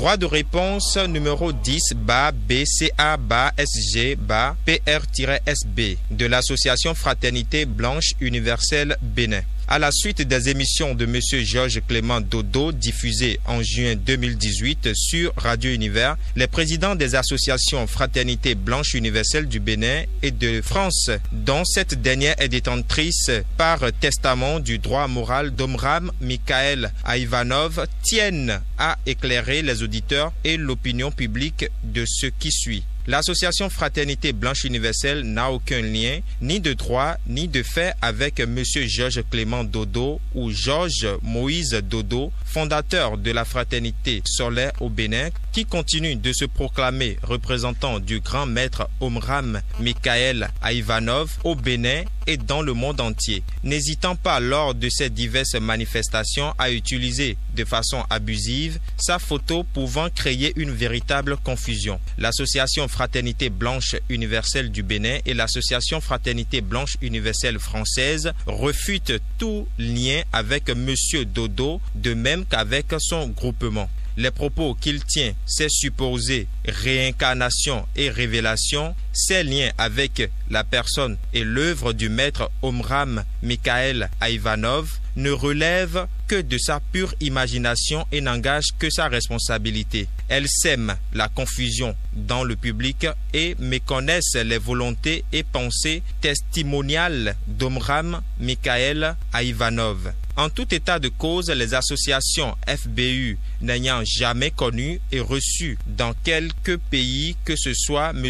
Droit de réponse numéro 10-BCA-SG-PR-SB de l'association Fraternité Blanche Universelle Bénin. À la suite des émissions de M. Georges Clément Dodo diffusées en juin 2018 sur Radio Univers, les présidents des associations Fraternité Blanche Universelle du Bénin et de France, dont cette dernière est détentrice par testament du droit moral d'Omram Mikhaël Ivanov, tiennent à éclairer les auditeurs et l'opinion publique de ce qui suit. L'association Fraternité Blanche Universelle n'a aucun lien, ni de droit, ni de fait avec M. Georges Clément Dodo ou Georges Moïse Dodo, fondateur de la Fraternité Solaire au Bénin, qui continue de se proclamer représentant du grand maître Omram Mikhaël Ivanov au Bénin et dans le monde entier, n'hésitant pas lors de ces diverses manifestations à utiliser de façon abusive sa photo pouvant créer une véritable confusion. L'association Fraternité Blanche Universelle du Bénin et l'association Fraternité Blanche Universelle Française refutent tout lien avec M. Dodo, de même qu'avec son groupement. Les propos qu'il tient, ses supposées réincarnations et révélations, ses liens avec la personne et l'œuvre du maître Omram Mikhaël Ivanov ne relèvent que de sa pure imagination et n'engagent que sa responsabilité. Elles sèment la confusion dans le public et méconnaissent les volontés et pensées testimoniales d'Omram Mikhaël Ivanov. En tout état de cause, les associations FBU n'ayant jamais connu et reçu dans quelque pays que ce soit M.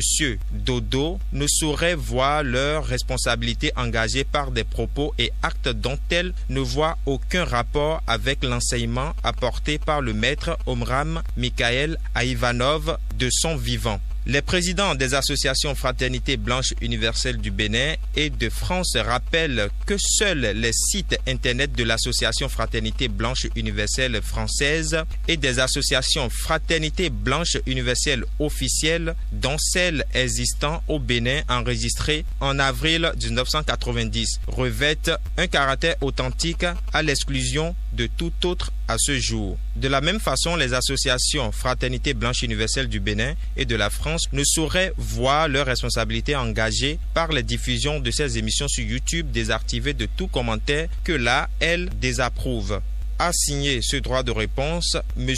Dodo ne sauraient voir leur responsabilité engagée par des propos et actes dont elles ne voient aucun rapport avec l'enseignement apporté par le maître Omram Mikhaël Ivanov de son vivant. Les présidents des associations Fraternité Blanche Universelle du Bénin et de France rappellent que seuls les sites internet de l'association Fraternité Blanche Universelle Française et des associations Fraternité Blanche Universelle officielles, dont celles existant au Bénin enregistrées en avril 1990, revêtent un caractère authentique à l'exclusion de tout autre à ce jour. De la même façon, les associations Fraternité Blanche Universelle du Bénin et de la France ne sauraient voir leur responsabilité engagée par les diffusions de ces émissions sur YouTube désactivées de tout commentaire que là, elles désapprouvent. A signé ce droit de réponse, M.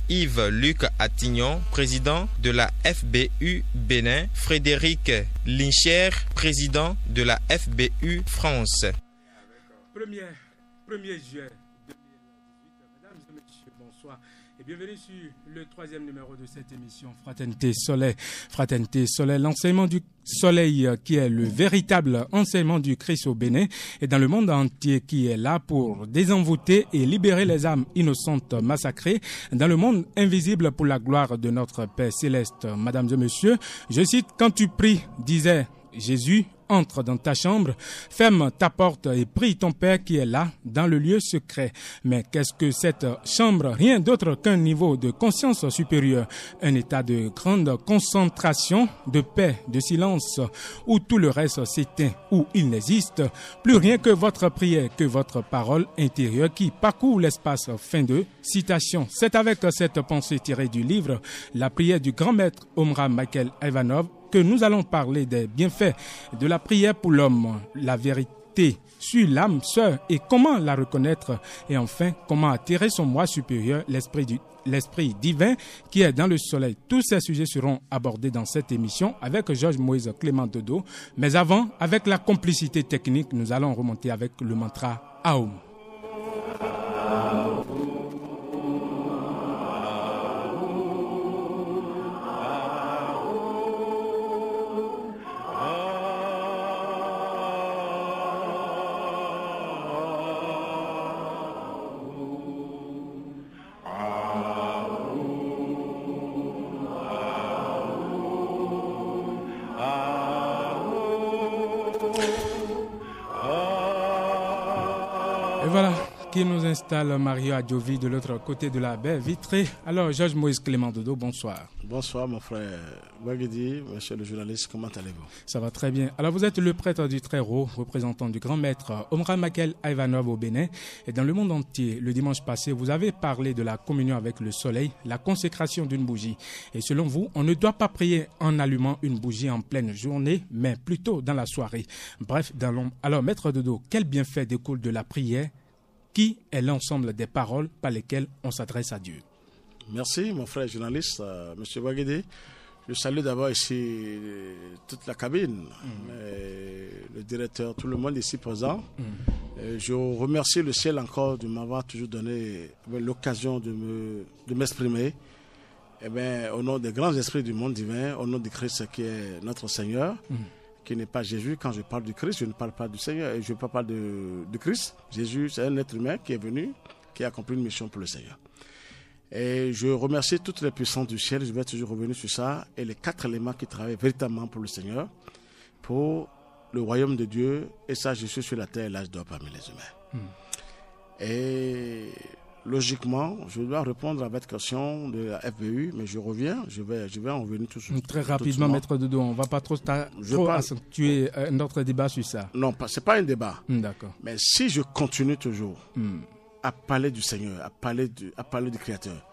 Yves-Luc Attignon, président de la FBU Bénin, Frédéric Lincher, président de la FBU France. 1er juin 2018, mesdames et messieurs, bonsoir et bienvenue sur le 3e numéro de cette émission Fraternité Soleil. Fraternité Soleil, l'enseignement du soleil qui est le véritable enseignement du Christ au Bénin et dans le monde entier, qui est là pour désenvoûter et libérer les âmes innocentes massacrées dans le monde invisible pour la gloire de notre Père Céleste. Mesdames et messieurs, je cite, quand tu pries, disait Jésus, entre dans ta chambre, ferme ta porte et prie ton Père qui est là, dans le lieu secret. Mais qu'est-ce que cette chambre? Rien d'autre qu'un niveau de conscience supérieure, un état de grande concentration, de paix, de silence, où tout le reste s'éteint, où il n'existe plus rien que votre prière, que votre parole intérieure qui parcourt l'espace. Fin de citation. C'est avec cette pensée tirée du livre La prière du grand maître Omram Mikhaël Ivanov que nous allons parler des bienfaits de la prière pour l'homme. La vérité porter sur l'âme sœur et comment la reconnaître. Et enfin, comment attirer son moi supérieur, l'esprit divin qui est dans le soleil. Tous ces sujets seront abordés dans cette émission avec Georges Moïse Clément Dodo. Mais avant, avec la complicité technique, nous allons remonter avec le mantra Aum. Et voilà qui nous installe Mario Adjovi de l'autre côté de la baie vitrée. Alors, Georges Moïse Clément Dodo, bonsoir. Bonsoir, mon frère Wagedi, monsieur le journaliste, comment allez-vous? Ça va très bien. Alors, vous êtes le prêtre du Très-Haut, représentant du grand maître Omra Makel Ivanov au Bénin. Et dans le monde entier, le dimanche passé, vous avez parlé de la communion avec le soleil, la consécration d'une bougie. Et selon vous, on ne doit pas prier en allumant une bougie en pleine journée, mais plutôt dans la soirée. Bref, dans l'ombre. Alors, maître Dodo, quel bienfait découle de la prière qui est l'ensemble des paroles par lesquelles on s'adresse à Dieu? Merci, mon frère journaliste, monsieur Wagedi. Je salue d'abord ici toute la cabine, le directeur, tout le monde ici présent. Je remercie le ciel encore de m'avoir toujours donné l'occasion de m'exprimer au nom des grands esprits du monde divin, au nom de Christ qui est notre Seigneur. Qui n'est pas Jésus. Quand je parle du Christ, je ne parle pas du Seigneur et je ne parle pas de Christ. Jésus, c'est un être humain qui est venu, qui a accompli une mission pour le Seigneur. Et je remercie toutes les puissances du ciel, je vais toujours revenir sur ça, et les 4 éléments qui travaillent véritablement pour le Seigneur, pour le royaume de Dieu, et ça, je suis sur la terre et là, je dors parmi les humains. Et logiquement, je dois répondre à votre question de la FBU, mais je reviens, je vais en revenir tout de suite. Très rapidement, maître Dodo, on ne va pas trop accentuer notre débat sur ça. Non, ce n'est pas un débat. D'accord. Mais si je continue toujours à parler du Seigneur, à parler du Créateur,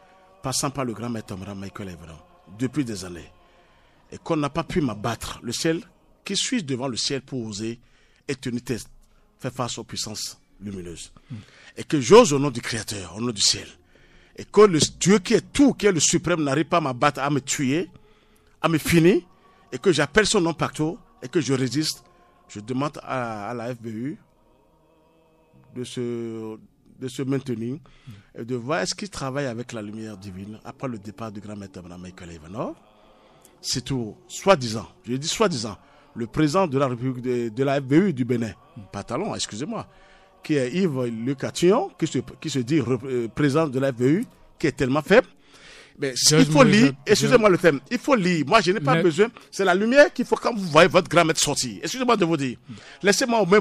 passant par le grand maître Omra Michael Evran, depuis des années, et qu'on n'a pas pu m'abattre, le ciel, qui suis devant le ciel pour oser et tenir tête, faire face aux puissances lumineuses. Et que j'ose au nom du Créateur, au nom du ciel, et que le Dieu qui est tout, qui est le suprême, n'arrive pas à m'abattre, à me tuer, à me finir, et que j'appelle son nom partout, et que je résiste, je demande à la FBU de se maintenir et de voir est-ce qu'il travaille avec la lumière divine après le départ du grand maître Michael Ivanov. C'est tout, soi-disant, je dis soi-disant, le président de la République de la FBU du Bénin, Pantalon, excusez-moi, qui est Yves-Luc Atillon, qui se dit président de la FBU, qui est tellement faible. Mais il faut lire, excusez-moi le thème, il faut lire. Moi, je n'ai pas besoin, c'est la lumière qu'il faut quand vous voyez votre grand maître sortir. Excusez-moi de vous dire, laissez-moi au moins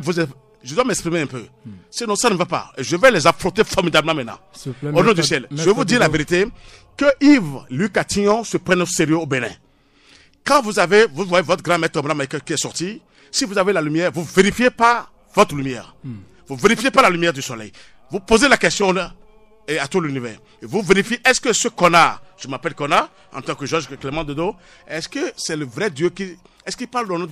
je dois m'exprimer un peu. Sinon, ça ne va pas. Je vais les affronter formidablement maintenant. Au nom du ciel. Je vais vous dire la vérité, que Yves-Luc Atillon se prenne au sérieux au Bénin. Quand vous voyez votre grand maître qui est sorti, si vous avez la lumière, vous vérifiez pas votre lumière. Vous vérifiez pas la lumière du soleil. Vous posez la question là, et à tout l'univers. Et vous vérifiez, est-ce que ce connard, je m'appelle connard, en tant que Georges Clément Dodo, est-ce que c'est le vrai Dieu est-ce qu'il parle au nom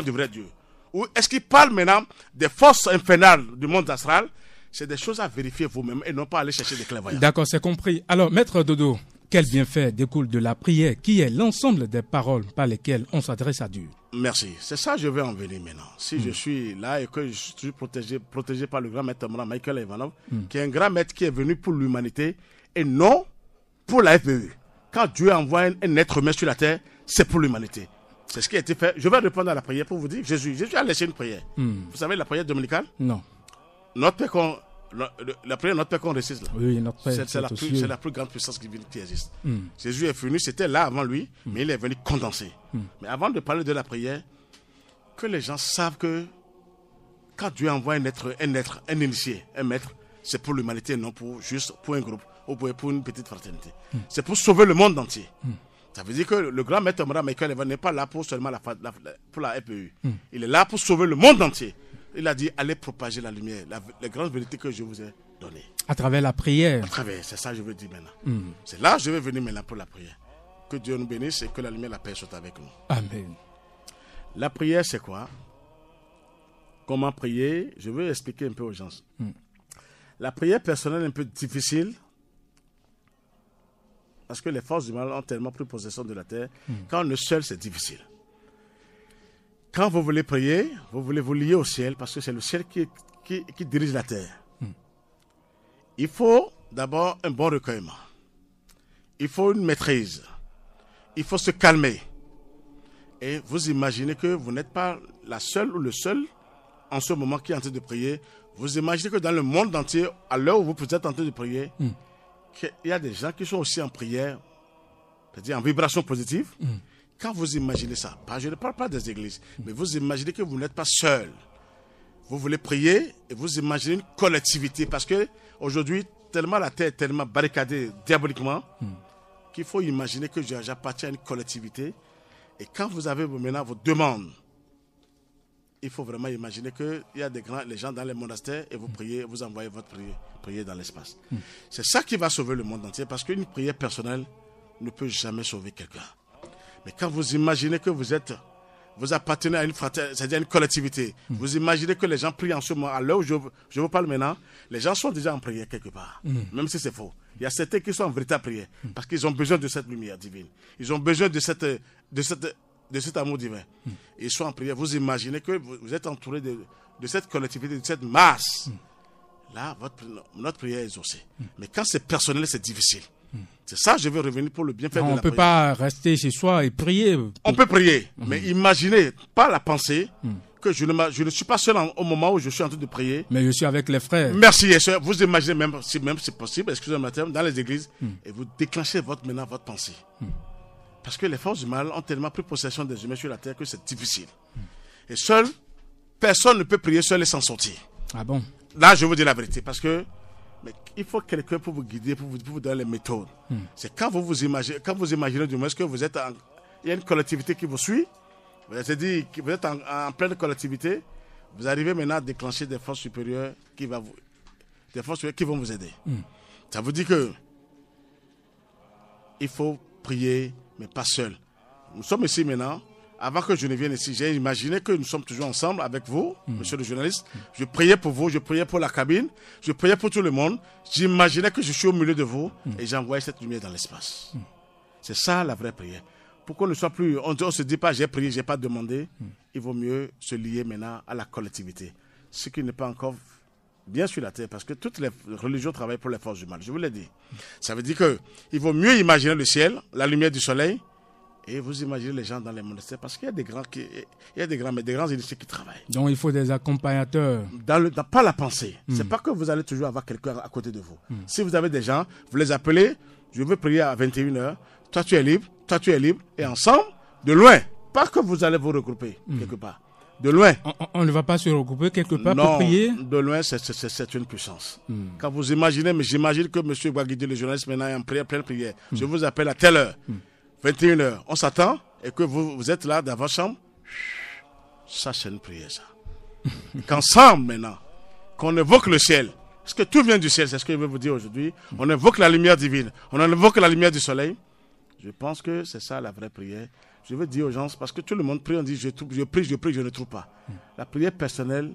du vrai Dieu? Ou est-ce qu'il parle maintenant des forces infernales du monde astral? C'est des choses à vérifier vous-même et non pas aller chercher des clairvoyants. D'accord, c'est compris. Alors, maître Dodo, quel bienfait découle de la prière qui est l'ensemble des paroles par lesquelles on s'adresse à Dieu? Merci. C'est ça que je vais en venir maintenant. Si je suis là et que je suis protégé par le grand maître Michael Ivanov, qui est un grand maître qui est venu pour l'humanité et non pour la FBU. Quand Dieu envoie un être humain sur la terre, c'est pour l'humanité. C'est ce qui a été fait. Je vais répondre à la prière pour vous dire. Jésus a laissé une prière. Vous savez la prière dominicale? Non. Notre Père la prière Notre Père qu'on récite là. Oui, notre Père. C'est la plus grande puissance qui existe. Jésus est venu, c'était là avant lui, mais il est venu condenser. Mais avant de parler de la prière, que les gens savent que quand Dieu envoie un initié, un maître, c'est pour l'humanité, non juste pour un groupe ou pour une petite fraternité. C'est pour sauver le monde entier. Ça veut dire que le grand maître Michael n'est pas là pour seulement pour la FPU. Il est là pour sauver le monde entier. Il a dit, allez propager la lumière, les grandes vérités que je vous ai données. À travers la prière. À travers, c'est ça que je veux dire maintenant. C'est là que je vais venir maintenant pour la prière. Que Dieu nous bénisse et que la lumière, la paix soit avec nous. Amen. La prière, c'est quoi? comment prier, je veux expliquer un peu aux gens. La prière personnelle est un peu difficile parce que les forces du mal ont tellement pris possession de la terre. Quand on est seul, c'est difficile. Quand vous voulez prier, vous voulez vous lier au ciel parce que c'est le ciel qui dirige la terre. Il faut d'abord un bon recueillement. Il faut une maîtrise. Il faut se calmer. Et vous imaginez que vous n'êtes pas la seule ou le seul en ce moment qui est en train de prier. Vous imaginez que dans le monde entier, à l'heure où vous êtes en train de prier, qu'il y a des gens qui sont aussi en prière, c'est-à-dire en vibration positive. Quand vous imaginez ça, je ne parle pas des églises, mais vous imaginez que vous n'êtes pas seul. Vous voulez prier et vous imaginez une collectivité parce que aujourd'hui, tellement la terre est tellement barricadée diaboliquement qu'il faut imaginer que j'appartiens à une collectivité. Et quand vous avez maintenant vos demandes, il faut vraiment imaginer qu'il y a les gens dans les monastères et vous priez, vous envoyez votre prière dans l'espace. C'est ça qui va sauver le monde entier parce qu'une prière personnelle ne peut jamais sauver quelqu'un. Mais quand vous imaginez que vous appartenez à une fraternité, c'est-à-dire une collectivité, vous imaginez que les gens prient en ce moment, à l'heure où je vous parle maintenant, les gens sont déjà en prière quelque part, même si c'est faux. Il y a certains qui sont en véritable prière parce qu'ils ont besoin de cette lumière divine. Ils ont besoin de cet amour divin. Ils sont en prière. Vous imaginez que vous êtes entouré de cette collectivité, de cette masse. Là, notre prière est exaucée. Mais quand c'est personnel, c'est difficile. C'est ça, je veux revenir pour le bienfait de la prière. On ne peut pas rester chez soi et prier. On peut prier, mais imaginez, pas la pensée, que je ne suis pas seul au moment où je suis en train de prier. Mais je suis avec les frères. Merci, et soeur. Vous imaginez même si c'est possible, excusez-moi, dans les églises, et vous déclenchez votre pensée. Parce que les forces du mal ont tellement pris possession des humains sur la terre que c'est difficile. Et seul, personne ne peut prier seul et s'en sortir. Ah bon? Là, je vous dis la vérité, parce que il faut quelqu'un pour vous guider, pour vous donner les méthodes. C'est quand vous imaginez du moins que vous êtes il y a une collectivité qui vous suit, vous êtes en pleine collectivité, vous arrivez maintenant à déclencher des forces supérieures qui vont vous aider. Ça vous dit que il faut prier, mais pas seul. Nous sommes ici maintenant. Avant que je ne vienne ici, j'ai imaginé que nous sommes toujours ensemble avec vous, monsieur le journaliste. Je priais pour vous, je priais pour la cabine, je priais pour tout le monde. J'imaginais que je suis au milieu de vous et j'envoyais cette lumière dans l'espace. C'est ça la vraie prière. Pour qu'on ne soit plus, on ne se dit pas j'ai prié, j'ai pas demandé. Il vaut mieux se lier maintenant à la collectivité. Ce qui n'est pas encore bien sur la terre, parce que toutes les religions travaillent pour les forces du mal. Je vous l'ai dit. Ça veut dire qu'il vaut mieux imaginer le ciel, la lumière du soleil. Et vous imaginez les gens dans les monastères, parce qu'il y a des grands initiés qui travaillent. Donc il faut des accompagnateurs. Pas la pensée. C'est pas que vous allez toujours avoir quelqu'un à côté de vous. Si vous avez des gens, vous les appelez, je veux prier à 21h, toi tu es libre, et ensemble, de loin, pas que vous allez vous regrouper quelque part. De loin. On ne va pas se regrouper quelque part pour prier? De loin, c'est une puissance. Quand vous imaginez, mais j'imagine que M. Guaguidi, le journaliste, maintenant est en pleine prière. Je vous appelle à telle heure. 21h, on s'attend et que vous êtes là dans votre chambre. Ça, c'est une prière, ça. Qu'ensemble, maintenant, qu'on évoque le ciel. Parce que tout vient du ciel, c'est ce que je veux vous dire aujourd'hui. On évoque la lumière divine. On évoque la lumière du soleil. Je pense que c'est ça la vraie prière. Je veux dire aux gens, parce que tout le monde prie, on dit je prie, je ne trouve pas. La prière personnelle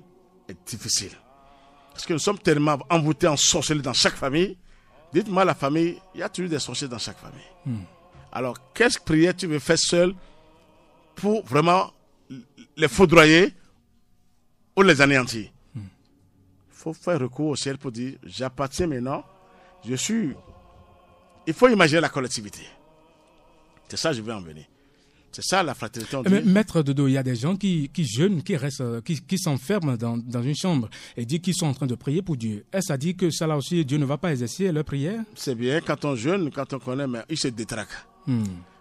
est difficile. Parce que nous sommes tellement envoûtés en sorcellerie dans chaque famille. Dites-moi, la famille, il y a toujours des sorciers dans chaque famille. Alors, quelle prière tu veux faire seul pour vraiment les foudroyer ou les anéantir? Il faut faire recours au ciel pour dire, j'appartiens maintenant, je suis... Il faut imaginer la collectivité. C'est ça que je veux en venir. C'est ça la fraternité. Mais Maître Dodo, il y a des gens qui jeûnent, qui s'enferment dans une chambre et disent qu'ils sont en train de prier pour Dieu. Est-ce à dire que ça là aussi, Dieu ne va pas exercer leur prière? C'est bien, quand on jeûne, quand on connaît, mais il se détraque.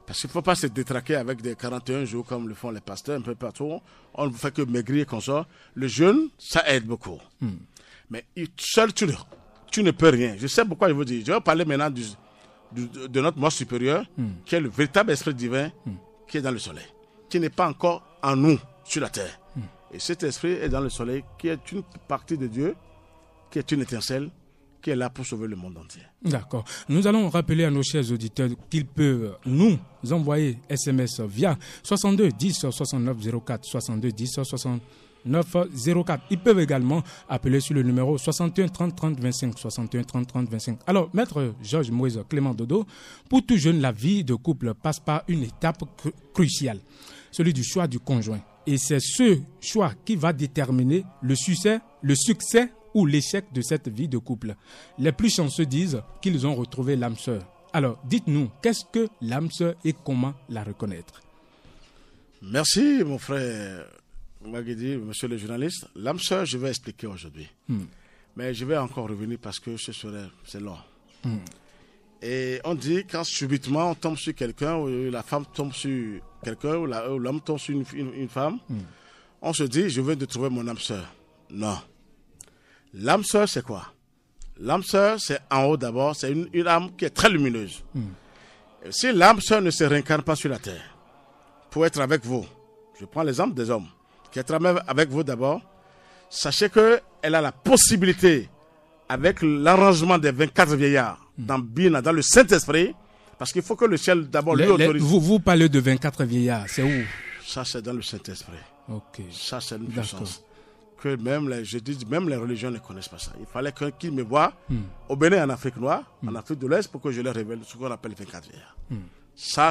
Parce qu'il ne faut pas se détraquer avec des 41 jours comme le font les pasteurs un peu partout. On ne fait que maigrir comme ça. Le jeûne, ça aide beaucoup. Mais seul, tu ne peux rien. Je sais pourquoi je vous dis. Je vais parler maintenant de notre moi supérieur, qui est le véritable esprit divin, qui est dans le soleil, qui n'est pas encore en nous, sur la terre. Et cet esprit est dans le soleil, qui est une partie de Dieu, qui est une étincelle, qui est là pour sauver le monde entier. D'accord. Nous allons rappeler à nos chers auditeurs qu'ils peuvent nous envoyer SMS via 62 10 69 04, 62 10 69 904. Ils peuvent également appeler sur le numéro 61 30 30 25. 61 30 30 25. Alors, maître Georges Moïse Clément Dodo, pour tout jeune, la vie de couple passe par une étape cruciale, celui du choix du conjoint. Et c'est ce choix qui va déterminer le succès ou l'échec de cette vie de couple. Les plus chanceux disent qu'ils ont retrouvé l'âme sœur. Alors, dites-nous, qu'est-ce que l'âme sœur et comment la reconnaître? Merci, mon frère Maguidi, monsieur le journaliste. L'âme sœur, je vais expliquer aujourd'hui. Mais je vais encore revenir parce que c'est long. Et on dit quand subitement on tombe sur quelqu'un, ou la femme tombe sur quelqu'un, ou l'homme tombe sur une femme, on se dit, je viens de trouver mon âme sœur. Non. L'âme sœur, c'est quoi? L'âme sœur, c'est en haut d'abord, c'est une âme qui est très lumineuse. Et si l'âme sœur ne se réincarne pas sur la terre, pour être avec vous, je prends l'exemple des hommes, qui est avec vous d'abord, sachez qu'elle a la possibilité, avec l'arrangement des 24 vieillards, dans le Saint-Esprit, parce qu'il faut que le ciel d'abord lui autorise. Vous parlez de 24 vieillards, c'est où? Ça, c'est dans le Saint-Esprit. Ok. Ça, c'est une puissance. Que même les religions ne connaissent pas ça. Il fallait qu'ils me voient au Bénin, en Afrique noire, en Afrique de l'Est, pour que je leur révèle ce qu'on appelle les 24 vieillards. Ça,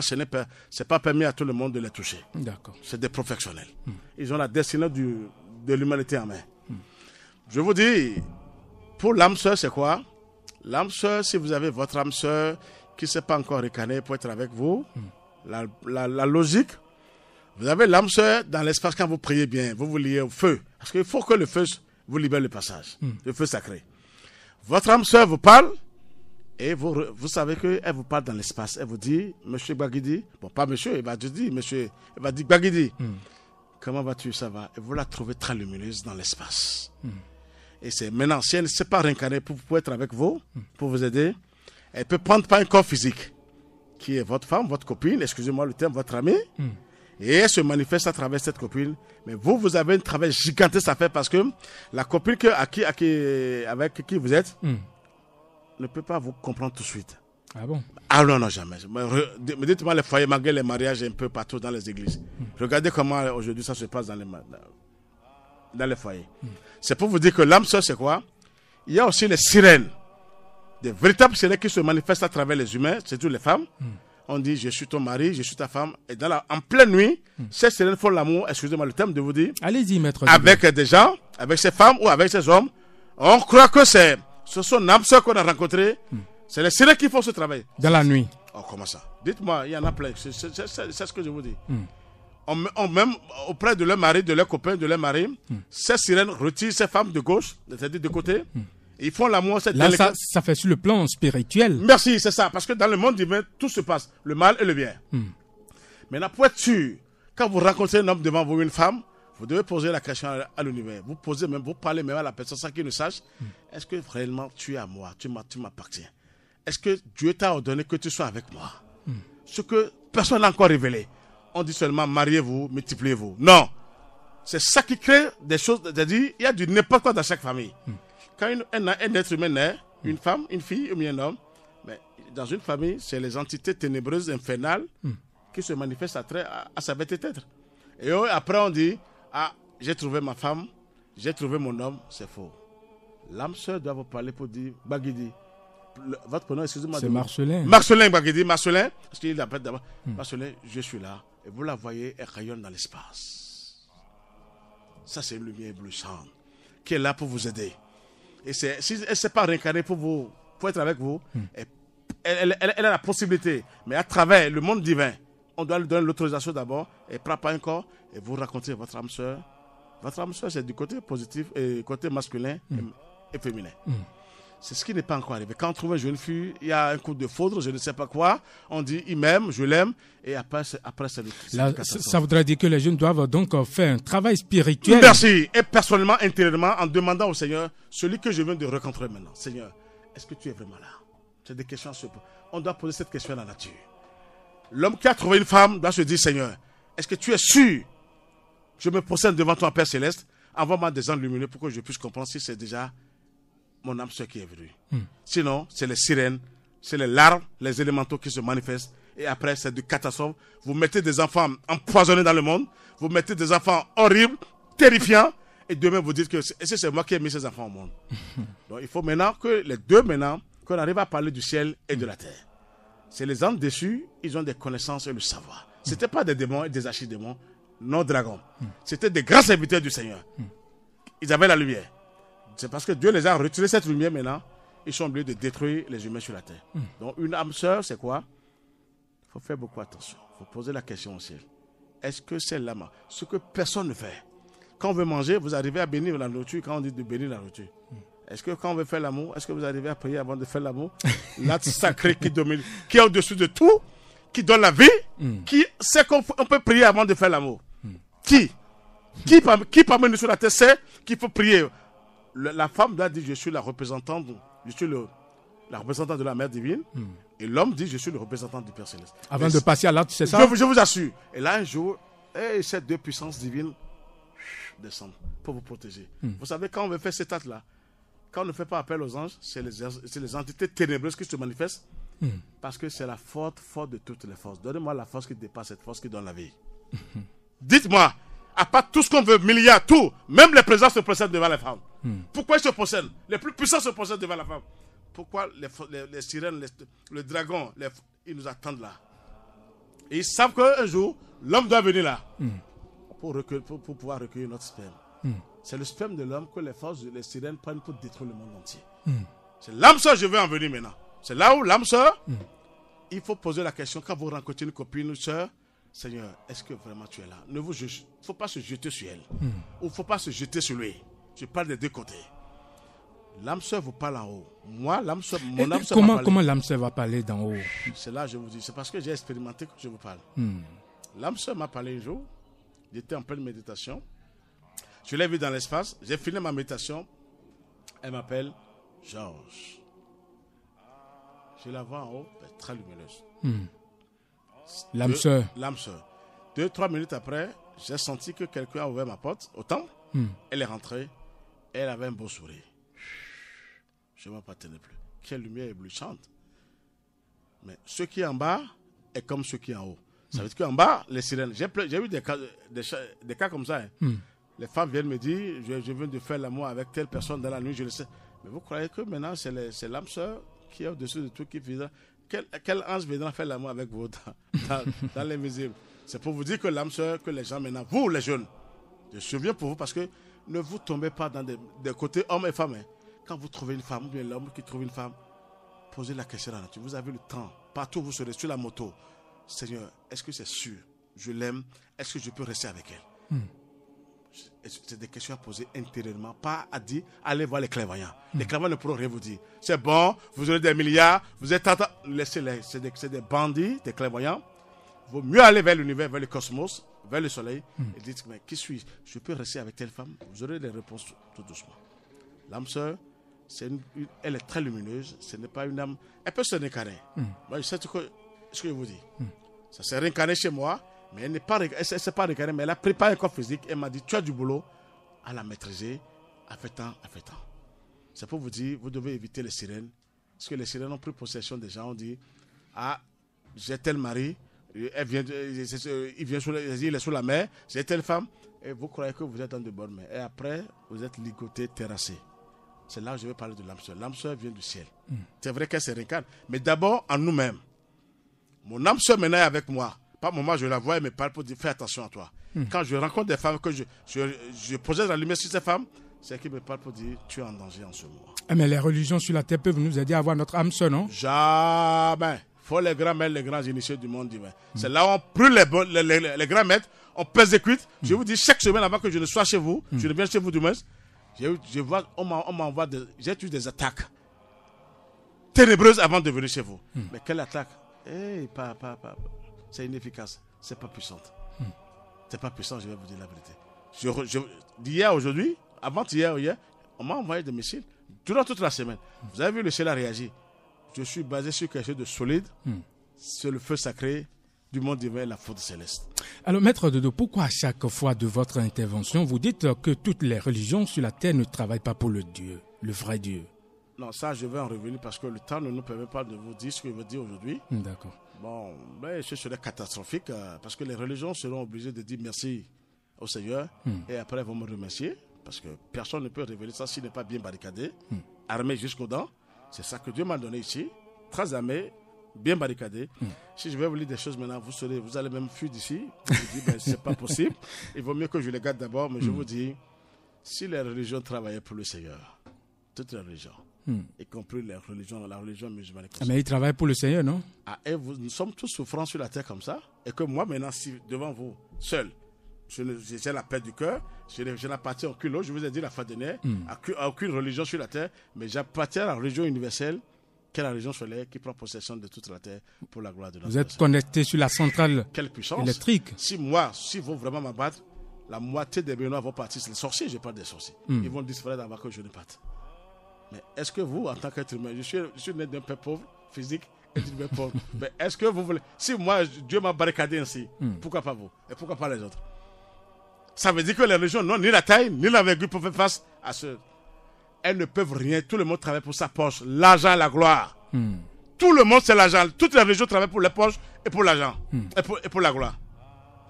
c'est pas permis à tout le monde de les toucher. D'accord. C'est des professionnels. Ils ont la destinée de l'humanité en main. Je vous dis, pour l'âme sœur, c'est quoi? L'âme sœur, si vous avez votre âme sœur qui ne s'est pas encore récanée pour être avec vous, la logique, vous avez l'âme sœur dans l'espace quand vous priez bien, vous liez au feu. Parce qu'il faut que le feu vous libère le passage, le feu sacré. Votre âme sœur vous parle et vous savez qu'elle vous parle dans l'espace. Elle vous dit, monsieur Baguidi, bon pas monsieur, elle va te dire, monsieur, elle va dire Baguidi, comment vas-tu, ça va? Et vous la trouvez très lumineuse dans l'espace. Et c'est maintenant, si elle ne s'est pas réincarnée pour être avec vous, pour vous aider, elle peut prendre pas un corps physique, qui est votre femme, votre copine, excusez-moi le terme, votre amie, et elle se manifeste à travers cette copine. Mais vous avez un travail gigantesque à faire parce que la copine avec qui vous êtes ne peut pas vous comprendre tout de suite. Ah bon? Ah non, jamais. Mais dites-moi les foyers, malgré les mariages un peu partout dans les églises. Regardez comment aujourd'hui ça se passe dans les foyers. C'est pour vous dire que l'âme sœur, c'est quoi? Il y a aussi les sirènes. Des véritables sirènes qui se manifestent à travers les humains, surtout les femmes. On dit, je suis ton mari, je suis ta femme. Et en pleine nuit, ces sirènes font l'amour, excusez-moi le terme de vous dire. Allez-y, maître. Avec des gens, avec ces femmes ou avec ces hommes. On croit que ce sont l'âme sœur qu'on a rencontrées. C'est les sirènes qui font ce travail. Dans la nuit. Oh, comment ça? Dites-moi, il y en a plein. C'est ce que je vous dis. Même auprès de leur mari, de leurs copains, de leur mari, ces sirènes retirent ces femmes de gauche, c'est-à-dire de côté. Ils font l'amour. Là, ça fait sur le plan spirituel. Merci, c'est ça. Parce que dans le monde divin, tout se passe. Le mal et le bien. Maintenant, pour être sûr, quand vous rencontrez un homme devant vous, une femme, vous devez poser la question à l'univers. Vous parlez même à la personne sans qu'il ne sache. Est-ce que réellement tu es à moi? Tu m'appartiens? Est-ce que Dieu t'a ordonné que tu sois avec moi? Ce que personne n'a encore révélé. On dit seulement mariez-vous, multipliez-vous. Non. C'est ça qui crée des choses. C'est-à-dire, il y a du n'importe quoi dans chaque famille. Quand un être humain naît, une femme, une fille ou bien un homme, mais dans une famille, c'est les entités ténébreuses, infernales, qui se manifestent à sa bête être. Et après, on dit, ah, j'ai trouvé ma femme, j'ai trouvé mon homme, c'est faux. L'âme sœur doit vous parler pour dire, Baguidi, votre prénom, excusez-moi. C'est Marcelin. Marcelin Baguidi, Marcelin, parce qu'il l'appelle d'abord. Marcelin, je suis là. Et vous la voyez, elle rayonne dans l'espace. Ça, c'est une lumière éblouissante qui est là pour vous aider. Et si elle ne s'est pas réincarnée pour être avec vous, elle a la possibilité. Mais à travers le monde divin, on doit lui donner l'autorisation d'abord. Elle ne prend pas un corps et vous racontez votre âme sœur. Votre âme sœur, c'est du côté positif et côté masculin et féminin. C'est ce qui n'est pas encore arrivé. Quand on trouve une jeune fille, il y a un coup de foudre, je ne sais pas quoi. On dit, il m'aime, je l'aime. Et après c'est là, ça voudrait dire que les jeunes doivent donc faire un travail spirituel. Merci. Et personnellement, intérieurement, en demandant au Seigneur, celui que je viens de rencontrer maintenant, Seigneur, est-ce que tu es vraiment là? C'est des questions. On doit poser cette question à la nature. L'homme qui a trouvé une femme doit se dire, Seigneur, est-ce que tu es sûr? Je me procède devant toi, Père Céleste. Envoie-moi des anges lumineux pour que je puisse comprendre si c'est déjà mon âme sœur qui est venue. Sinon, c'est les sirènes, c'est les larves, les élémentaux qui se manifestent. Et après, c'est du catastrophe. Vous mettez des enfants empoisonnés dans le monde. Vous mettez des enfants horribles, terrifiants. et demain vous dites que c'est moi qui ai mis ces enfants au monde. Donc il faut maintenant que les deux, qu'on arrive à parler du ciel et de la terre. C'est les âmes déçus, ils ont des connaissances et le savoir. Ce n'étaient pas des démons et des archidémons, non dragons. C'était des grands serviteurs du Seigneur. Ils avaient la lumière. C'est parce que Dieu les a retiré cette lumière maintenant, ils sont obligés de détruire les humains sur la terre. Donc une âme sœur, c'est quoi? Il faut faire beaucoup attention. Il faut poser la question au ciel. Est-ce que c'est l'âme? Ce que personne ne fait. Quand on veut manger, vous arrivez à bénir la nourriture quand on dit de bénir la nourriture. Est-ce que quand on veut faire l'amour, est-ce que vous arrivez à prier avant de faire l'amour? L'acte sacré qui domine, qui est au-dessus de tout, qui donne la vie, qui sait qu'on peut prier avant de faire l'amour. Qui parmi nous sur la terre sait qu'il faut prier? La femme doit dire je suis la représentante, la représentante de la mère divine, et l'homme dit je suis le représentant du Père Céleste. Avant de passer à l'acte, c'est ça? Je vous assure. Et là un jour, ces deux puissances divines descendent pour vous protéger. Vous savez, quand on veut faire cet acte-là, quand on ne fait pas appel aux anges, c'est les entités ténébreuses qui se manifestent, parce que c'est la force de toutes les forces. Donnez-moi la force qui dépasse cette force qui donne la vie. Dites-moi, à part tout ce qu'on veut, milliards, tout, même les présidents se procèdent devant les femmes. Pourquoi ils se procèdent? Les plus puissants se procèdent devant la femme. Pourquoi les sirènes, le dragon, ils nous attendent là? Et ils savent qu'un jour, l'homme doit venir là pour pouvoir recueillir notre sperme. C'est le sperme de l'homme que les sirènes prennent pour détruire le monde entier. C'est l'âme sœur, je veux en venir maintenant. C'est là où l'âme sœur, il faut poser la question quand vous rencontrez une copine, une sœur, Seigneur, est-ce que vraiment tu es là? Il ne faut pas se jeter sur elle. Ou il ne faut pas se jeter sur lui. Je parle des deux côtés. L'âme sœur vous parle en haut. Moi, mon âme sœur comment l'âme sœur va parler d'en haut? C'est là je vous dis. C'est parce que j'ai expérimenté que je vous parle. L'âme sœur m'a parlé un jour. J'étais en pleine méditation. Je l'ai vu dans l'espace. J'ai fini ma méditation. Elle m'appelle Georges. Je la vois en haut, elle est très lumineuse. L'âme sœur. L'âme sœur. 2-3 minutes après, j'ai senti que quelqu'un a ouvert ma porte au temple. Elle est rentrée. Elle avait un beau sourire. Je ne m'appartenais plus. Quelle lumière éblouissante. Mais ce qui est en bas est comme ce qui est en haut. Ça veut dire qu'en bas, les sirènes. J'ai eu des cas comme ça. Les femmes viennent me dire, je viens de faire l'amour avec telle personne dans la nuit, je le sais. Mais vous croyez que maintenant, c'est l'âme sœur qui est au-dessus de tout qui fait ça? Quel ange viendra faire l'amour avec vous dans l'invisible? C'est pour vous dire que l'âme sœur, que les gens maintenant, vous les jeunes, je souviens pour vous parce que ne vous tombez pas dans des côtés hommes et femmes. Quand vous trouvez une femme, ou bien l'homme qui trouve une femme, posez la question à la nature. Vous avez le temps. Partout où vous serez, sur la moto. Seigneur, est-ce que c'est sûr? Je l'aime. Est-ce que je peux rester avec elle? C'est des questions à poser intérieurement. Pas à dire, allez voir les clairvoyants. Les clairvoyants ne pourront rien vous dire. C'est bon, vous aurez des milliards, vous êtes... Laissez-les. C'est des bandits, des clairvoyants. Il vaut mieux aller vers l'univers, vers le cosmos, vers le soleil. Et dites, mais qui suis-je? Je peux rester avec telle femme? Vous aurez des réponses tout doucement. L'âme sœur, elle est très lumineuse. Ce n'est pas une âme. Elle peut se réincarner. Moi, je sais ce que je vous dis. Ça s'est réincarné chez moi, mais elle ne s'est pas réincarnée, mais elle a préparé un corps physique. Elle m'a dit, tu as du boulot à la maîtriser. À faire temps. C'est pour vous dire, vous devez éviter les sirènes. Parce que les sirènes ont pris possession des gens. On dit, ah, j'ai tel mari, il est sous la mer, j'ai telle femme. Et vous croyez que vous êtes dans de bonnes mains. Et après, vous êtes ligoté, terrassé. C'est là où je vais parler de l'âme sœur. L'âme sœur vient du ciel. C'est vrai qu'elle se réincarne. Mais d'abord, en nous-mêmes. Mon âme sœur maintenant est avec moi. Par moment, je la vois et me parle pour dire, fais attention à toi. Quand je rencontre des femmes, que je projette la lumière sur ces femmes, c'est qu'elles me parlent pour dire, tu es en danger en ce moment. Mais les religions sur la terre peuvent nous aider à avoir notre âme sœur, non? Jamais. Il faut les grands maîtres, les grands initiés du monde divin. C'est là où on brûle les grands maîtres, on persécute. Je vous dis, chaque semaine avant que je ne sois chez vous, je ne viens chez vous du moins, on m'envoie j'ai eu des attaques ténébreuses avant de venir chez vous. Mais quelle attaque? C'est inefficace. C'est pas puissante. C'est pas puissant, je vais vous dire la vérité. D'hier, aujourd'hui, avant-hier, hier, on m'a envoyé des missiles durant toute la semaine. Vous avez vu, le ciel a réagi. Je suis basé sur quelque chose de solide. C'est le feu sacré du monde divin, la faute céleste. Alors, Maître Dodo, pourquoi à chaque fois de votre intervention, vous dites que toutes les religions sur la terre ne travaillent pas pour le Dieu, le vrai Dieu? Non, ça, je vais en revenir parce que le temps ne nous permet pas de vous dire ce que je veux dire aujourd'hui. D'accord. Bon, ce serait catastrophique parce que les religions seront obligées de dire merci au Seigneur et après vont me remercier parce que personne ne peut révéler ça s'il n'est pas bien barricadé, armé jusqu'aux dents. C'est ça que Dieu m'a donné ici, très armé, bien barricadé. Si je vais vous lire des choses maintenant, vous allez même fuir d'ici. Je vous dis, c'est pas possible. Il vaut mieux que je les garde d'abord, mais je vous dis, si les religions travaillaient pour le Seigneur, toutes les religions, y compris la religion musulmane. Mais ils travaillent pour le Seigneur, non? Nous sommes tous souffrants sur la terre comme ça, et que moi maintenant, si devant vous, seul, j'ai la paix du cœur, je n'appartiens à aucune autre, je vous ai dit la fois dernière, à aucune religion sur la terre, mais j'appartiens à la religion universelle, qui est la religion solaire, qui prend possession de toute la terre pour la gloire de notre Vous êtes connecté sur la centrale électrique. Si vous vraiment m'abattre, la moitié des Béninois vont partir. C'est les sorciers, je parle des sorciers. Ils vont disparaître avant que je ne parte. Mais est-ce que vous, en tant qu'être humain, je suis né d'un père pauvre, physique, et d'un père pauvre, mais est-ce que vous voulez... Si moi, Dieu m'a barricadé ainsi, pourquoi pas vous? Et pourquoi pas les autres? Ça veut dire que les régions n'ont ni la taille, ni l'envergure pour faire face à ce... Elles ne peuvent rien. Tout le monde travaille pour sa poche. L'argent, la gloire. Tout le monde, c'est l'argent. Toutes les religions travaillent pour les poches et pour l'argent. Et pour la gloire.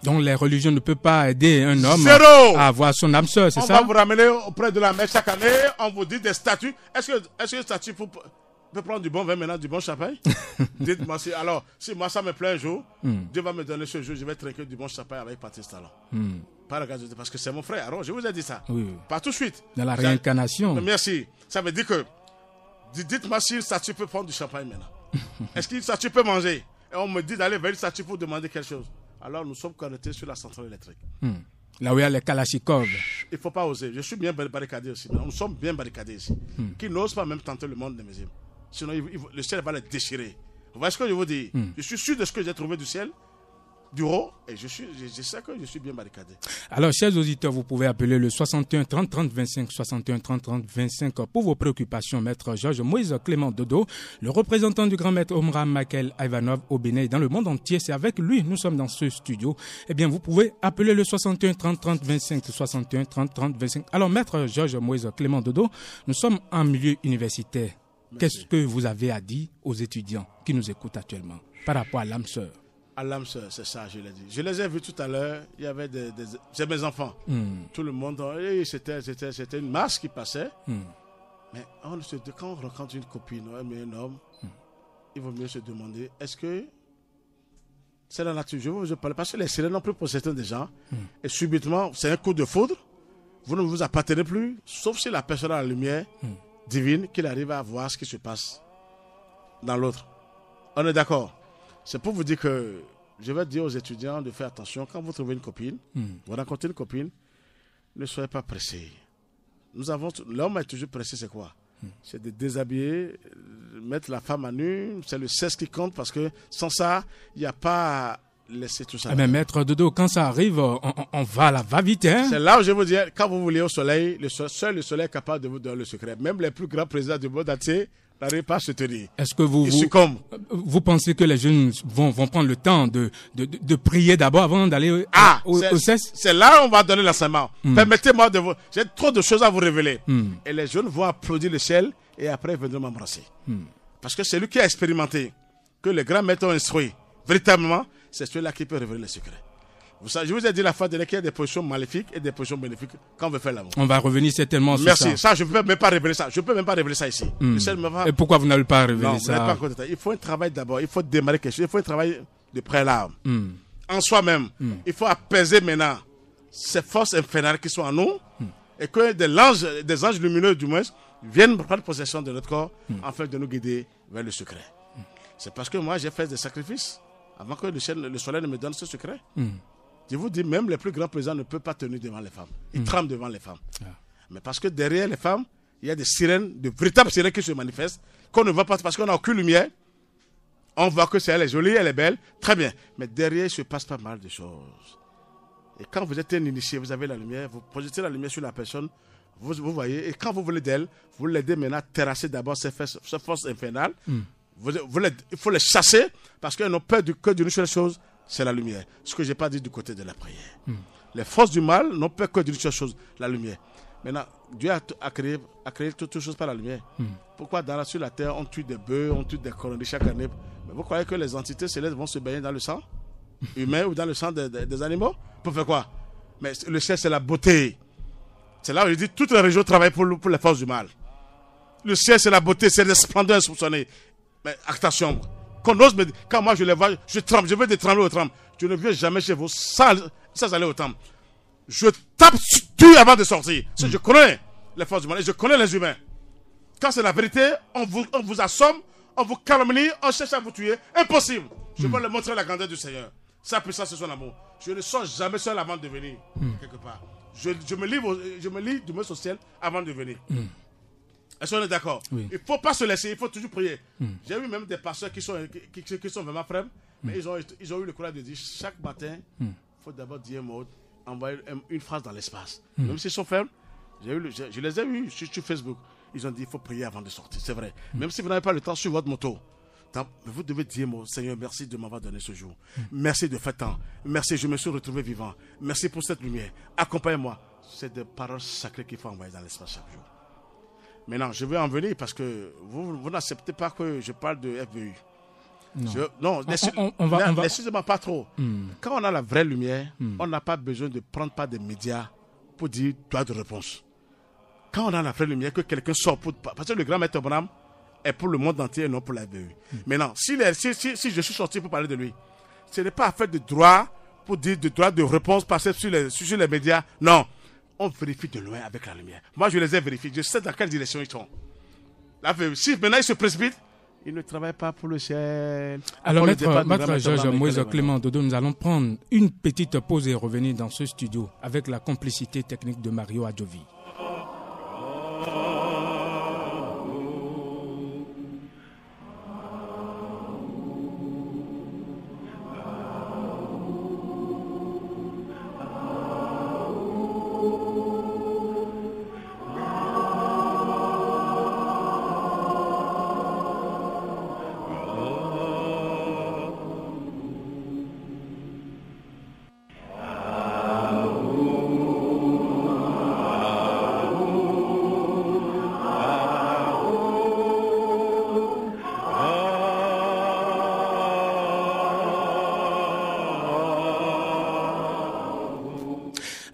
Donc les religions ne peuvent pas aider un homme à avoir son âme sœur, c'est ça? On va vous ramener auprès de la messe chaque année. On vous dit des statues. Est-ce que le statut peut prendre du bon vin maintenant, du bon champagne? Dites-moi si. Alors, si moi ça me plaît un jour, Dieu va me donner ce jour, je vais trinquer du bon champagne avec Patrice Talon. Parce que c'est mon frère. Alors, je vous ai dit ça. Oui. Pas tout de suite. Dans la réincarnation. Merci. Ça veut dire que, dites-moi si le statut peut prendre du champagne maintenant. Est-ce que le statut peut manger? Et on me dit d'aller vers le statut pour demander quelque chose. Alors, nous sommes connectés sur la centrale électrique. Là où il y a les Kalachnikov. Il ne faut pas oser. Je suis bien barricadé aussi. Nous sommes bien barricadés ici. Qui n'osent pas même tenter le monde des mesures. Sinon, le ciel va les déchirer. Vous voyez ce que je vous dis? Je suis sûr de ce que j'ai trouvé du ciel, du haut, et je sais que je suis bien barricadé. Alors, chers auditeurs, vous pouvez appeler le 61 30 30 25, 61 30 30 25 pour vos préoccupations. Maître Georges Moïse Clément Dodo, le représentant du grand maître Omar Michael Ivanov au Bénin et dans le monde entier. C'est avec lui, nous sommes dans ce studio. Eh bien, vous pouvez appeler le 61 30 30 25, 61 30 30 25. Alors, maître Georges Moïse Clément Dodo, nous sommes en milieu universitaire. Qu'est-ce que vous avez à dire aux étudiants qui nous écoutent actuellement par rapport à l'âme sœur? À l'âme sœur, c'est ça, je l'ai dit. Je les ai vus tout à l'heure, il y avait c'est mes enfants. Tout le monde, c'était une masse qui passait. Mais quand on rencontre une copine, un homme, il vaut mieux se demander, est-ce que c'est la nature? Je vous parle parce que les sirènes ont pris possession des gens. Et subitement, c'est un coup de foudre. Vous ne vous appartenez plus, sauf si la personne a la lumière divine, qu'il arrive à voir ce qui se passe dans l'autre. On est d'accord? C'est pour vous dire que je vais dire aux étudiants de faire attention. Quand vous trouvez une copine, vous rencontrez une copine, ne soyez pas pressés. L'homme est toujours pressé, c'est quoi? C'est de déshabiller, mettre la femme à nu, c'est le sexe qui compte parce que sans ça, il n'y a pas laisser tout ça. Mais maître Dodo, quand ça arrive, on va vite. Hein? C'est là où je vous dis, quand vous voulez au soleil, seul le soleil est capable de vous donner le secret. Même les plus grands présidents du monde entier n'arrivent pas à se tenir. Est-ce que vous pensez que les jeunes vont prendre le temps de prier d'abord avant d'aller au CES? C'est là où on va donner l'enseignement. Permettez-moi de vous... J'ai trop de choses à vous révéler. Et les jeunes vont applaudir le ciel et après ils viendront m'embrasser. Parce que c'est lui qui a expérimenté, que les grands maîtres ont instruit. Véritablement, c'est celui-là qui peut révéler les secrets. Je vous ai dit la fois dernière qu'il y a des positions maléfiques et des positions bénéfiques quand on veut faire l'amour. On va revenir certainement sur ça. Merci. Ça, je ne peux même pas révéler ça. Je ne peux même pas révéler ça ici. Et pourquoi vous n'allez pas révéler ça? Pas encore. Il faut un travail d'abord. Il faut démarrer quelque chose. Il faut un travail de préalable. En soi-même. Il faut apaiser maintenant ces forces infernales qui sont en nous et que des anges lumineux, du moins, viennent prendre possession de notre corps afin de nous guider vers le secret. C'est parce que moi, j'ai fait des sacrifices avant que le soleil ne me donne ce secret. Je vous dis, même les plus grands présidents ne peuvent pas tenir devant les femmes. Ils tremblent devant les femmes. Mais parce que derrière les femmes, il y a des sirènes, de véritables sirènes qui se manifestent, qu'on ne voit pas parce qu'on n'a aucune lumière. On voit que elle est jolie, elle est belle, très bien. Mais derrière, il se passe pas mal de choses. Et quand vous êtes un initié, vous avez la lumière, vous projetez la lumière sur la personne, vous voyez, et quand vous voulez d'elle, vous l'aidez maintenant à terrasser d'abord ces forces infernales. Il faut les chasser parce qu'elles n'ont peur que d'une seule chose, c'est la lumière. Ce que je n'ai pas dit du côté de la prière. Les forces du mal n'ont peur que d'une seule chose, la lumière. Maintenant, Dieu a créé toutes choses par la lumière. Pourquoi sur la terre, on tue des bœufs, on tue des corneilles chaque année? Mais vous croyez que les entités célestes vont se baigner dans le sang humain ou dans le sang des animaux? Pour faire quoi? Mais le ciel, c'est la beauté. C'est là où je dis toutes les régions travaillent pour les forces du mal. Le ciel, c'est la beauté, c'est la splendeur insoupçonnée. Mais attention, quand moi je les vois, je tremble, je veux des trembler au tremble. Je ne viens jamais chez vous sans aller au temple. Je tape dessus avant de sortir. Parce que je connais les forces du mal et je connais les humains. Quand c'est la vérité, on vous assomme, on vous calomnie, on cherche à vous tuer. Impossible. Je veux leur montrer la grandeur du Seigneur. Sa puissance et son amour. Je ne sors jamais seul avant de venir, quelque part. Je me lis du moins au ciel avant de venir. Est-ce qu'on est d'accord? Oui. Il ne faut pas se laisser, il faut toujours prier. J'ai vu même des pasteurs qui sont vraiment frères, mais ils ont eu le courage de dire chaque matin, il faut d'abord dire un mot, envoyer une phrase dans l'espace. Même s'ils sont fermes, je les ai vus sur Facebook. Ils ont dit il faut prier avant de sortir, c'est vrai. Même si vous n'avez pas le temps sur votre moto, vous devez dire mon Seigneur, merci de m'avoir donné ce jour. Merci de faire temps. Merci, je me suis retrouvé vivant. Merci pour cette lumière. Accompagne-moi. C'est des paroles sacrées qu'il faut envoyer dans l'espace chaque jour. Maintenant, je vais en venir parce que vous n'acceptez pas que je parle de FBU. Non, excusez-moi pas trop. Quand on a la vraie lumière, on n'a pas besoin de prendre par des médias pour dire droit de réponse. Quand on a la vraie lumière, que quelqu'un sort parce que le grand maître Branham est pour le monde entier et non pour la FBU. Maintenant, si je suis sorti pour parler de lui, ce n'est pas affaire de droit pour dire de droit de réponse passer sur les médias. Non. On vérifie de loin avec la lumière. Moi, je les ai vérifiés. Je sais dans quelle direction ils sont. Si maintenant ils se précipitent, ils ne travaillent pas pour le ciel. Alors, maître Georges Moïse Clément Dodo, nous allons prendre une petite pause et revenir dans ce studio avec la complicité technique de Mario Adjovi.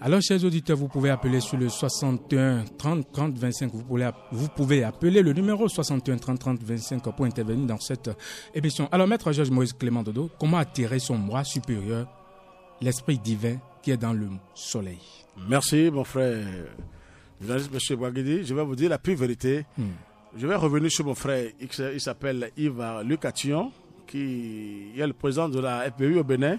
Alors, chers auditeurs, vous pouvez appeler sur le 61 30 30 25. Vous pouvez appeler le numéro 61 30 30 25 pour intervenir dans cette émission. Alors, maître Georges Moïse Clément Dodo, comment attirer son moi supérieur, l'esprit divin qui est dans le soleil? Merci, mon frère, journaliste M. Bouaguidi. Je vais vous dire la pure vérité. Je vais revenir sur mon frère. Il s'appelle Yves Lucatillon, qui est le président de la FBU au Bénin.